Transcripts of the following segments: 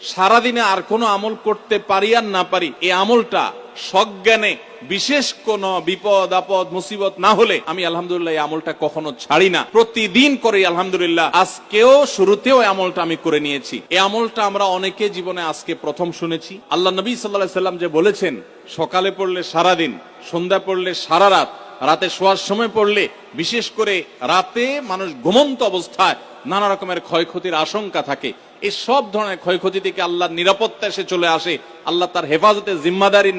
সারাদিনে আর কোনো আমল করতে পারি আর না পারি, এই আমলটা সজ্ঞানে বিশেষ কোন বিপদ আপদ মুসিবত না হলে আমি আলহামদুলিল্লাহ এই আমলটা কখনো ছাড়ি না, প্রতিদিন করি আলহামদুলিল্লাহ। আজকেও শুরুতেও এই আমলটা আমি করে নিয়েছি। এই আমলটা আমরা অনেকে জীবনে আজকে প্রথম শুনেছি। আল্লাহ নবী সাল্লাল্লাহু আলাইহি সাল্লাম যে বলেছেন, সকালে পড়লে সারাদিন, সন্ধ্যা পড়লে সারা রাত, রাতে শোয়ার সময় পড়লে, বিশেষ করে রাতে মানুষ ঘুমন্ত অবস্থায় নানা রকমের ক্ষয়ক্ষতির আশঙ্কা থাকে, এই সব ধরনের ক্ষয়ক্ষতি থেকে আল্লাহর নিরাপত্তা এসে চলে আসে। আল্লাহ তার হেফাজতে জিম্মাদারি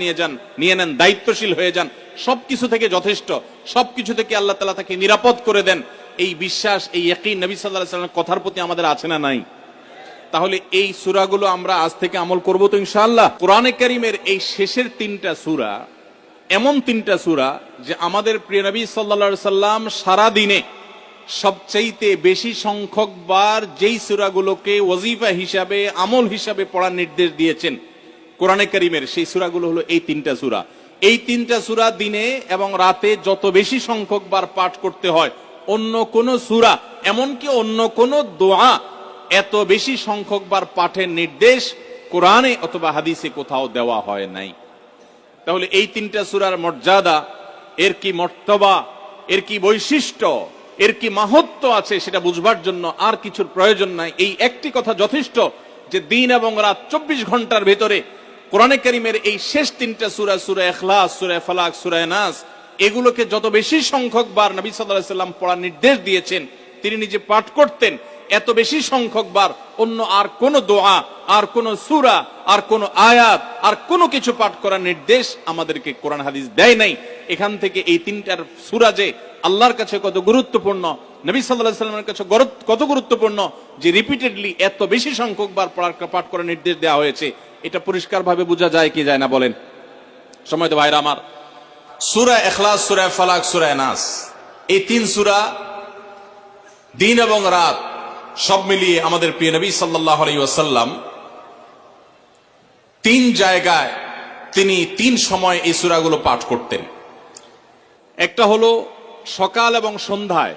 নিয়ে নেন, দায়িত্বশীল হয়ে যান, সবকিছু থেকে যথেষ্ট, সবকিছু থেকে আল্লাহ তাআলা তাকে নিরাপদ করে দেন। এই বিশ্বাস, এই ইয়াকিন নবী সাল্লাল্লাহু আলাইহি ওয়াসাল্লামের কথার প্রতি আমাদের আছে না নাই? তাহলে এই সূরাগুলো আমরা আজ থেকে আমল করব তো ইনশাআল্লাহ। কোরআনে কারীমের এই শেষের তিনটা সূরা এমন তিনটা সূরা যে আমাদের প্রিয় নবী সাল্লাল্লাহু আলাইহি ওয়াসাল্লাম সারা দিনে সবচাইতে বেশি সংখ্যক বার যেই সূরাগুলোকে ওয়াজিফা হিসাবে, আমল হিসাবে পড়ার নির্দেশ দিয়েছেন কোরআনে কারীমের, সেই সূরাগুলো হলো এই তিনটা সূরা। এই তিনটা সূরা দিনে এবং রাতে যত বেশি সংখ্যক বার পাঠ করতে হয়, অন্য কোন সূরা, এমনকি অন্য কোন দোয়া এত বেশি সংখ্যক বার পাঠের নির্দেশ কোরআনে অথবা হাদিসে কোথাও দেওয়া হয় নাই। তাহলে এই তিনটা সূরার মর্যাদা, এর কি মর্তবা, এর কি বৈশিষ্ট্য, এর কি মাহাত্ম্য আছে সেটা বুঝবার জন্য আর কিছুর প্রয়োজন নাই। এই একটি কথা যথেষ্ট যে দিন এবং রাত 24 ঘন্টার ভেতরে কোরআনে কারীমের এই শেষ তিনটা সূরা, সূরা ইখলাস, সূরা ফালাক, সূরা নাস, এগুলোকে যত বেশি সংখ্যক বার নবী সাল্লাল্লাহু আলাইহি ওয়াসাল্লাম পড়ার নির্দেশ দিয়েছেন, তিনি নিজে পাঠ করতেন, এত বেশি সংখ্যক বার অন্য আর কোন দোয়া, আর কোন সূরা, আর কোন আয়াত, আর কোন কিছু পাঠ করার নির্দেশ আমাদেরকে কোরআন হাদিস দেয় নাই। এখান থেকে এই তিনটার সূরা যে আল্লাহর কাছে কত গুরুত্বপূর্ণ, নবী সাল্লাল্লাহু আলাইহি ওয়াসাল্লামের কাছে কত গুরুত্বপূর্ণ যে রিপিটেডলি এত বেশি সংখ্যক বার পাঠ করার নির্দেশ দেওয়া হয়েছে, এটা পরিষ্কার ভাবে বোঝা যায় কি যায় না বলেন? সময়ত ভাইরা আমার, সূরা ইখলাস, সূরা ফালাক, সূরা নাস, এই তিন সূরা দিন এবং রাত সব মিলিয়ে আমাদের প্রিয় নবী সাল্লাল্লাহু আলাইহি ওয়াসাল্লাম তিন জায়গায় তিনি তিন সময় এই সূরাগুলো পাঠ করতেন। একটা হলো সকাল এবং সন্ধ্যায়,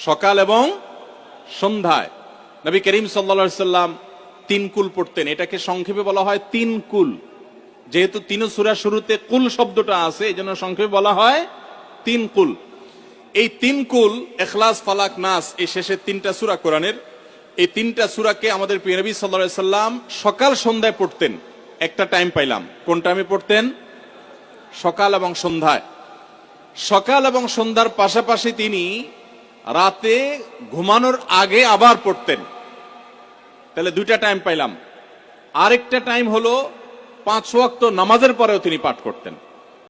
সকাল এবং সন্ধ্যায় নবী করিম সাল্লাল্লাহু আলাইহি ওয়াসাল্লাম তিন কুল পড়তেন। এটাকে সংক্ষেপে বলা হয় তিন কুল। যেহেতু তিন সূরা শুরুতে কুল শব্দটা আছে, এজন্য সংক্ষেপে বলা হয় তিন কুল। এই তিন কুল, ইখলাস, ফালাক, নাস, এই শেষের তিনটা সূরা কোরআনের, এই তিনটা সূরাকে আমাদের প্রিয় নবী সাল্লাল্লাহু আলাইহি ওয়াসাল্লাম সকাল সন্ধ্যায় পড়তেন। একটা টাইম পাইলাম, কোন টাইমে পড়তেন? সকাল এবং সন্ধ্যায়। সকাল এবং সন্ধ্যার পাশাপাশি তিনি রাতে ঘুমানোর আগে আবার পড়তেন। তাহলে দুইটা টাইম পাইলাম। আরেকটা টাইম হলো 5 ওয়াক্ত নামাজের পরেও তিনি পাঠ করতেন।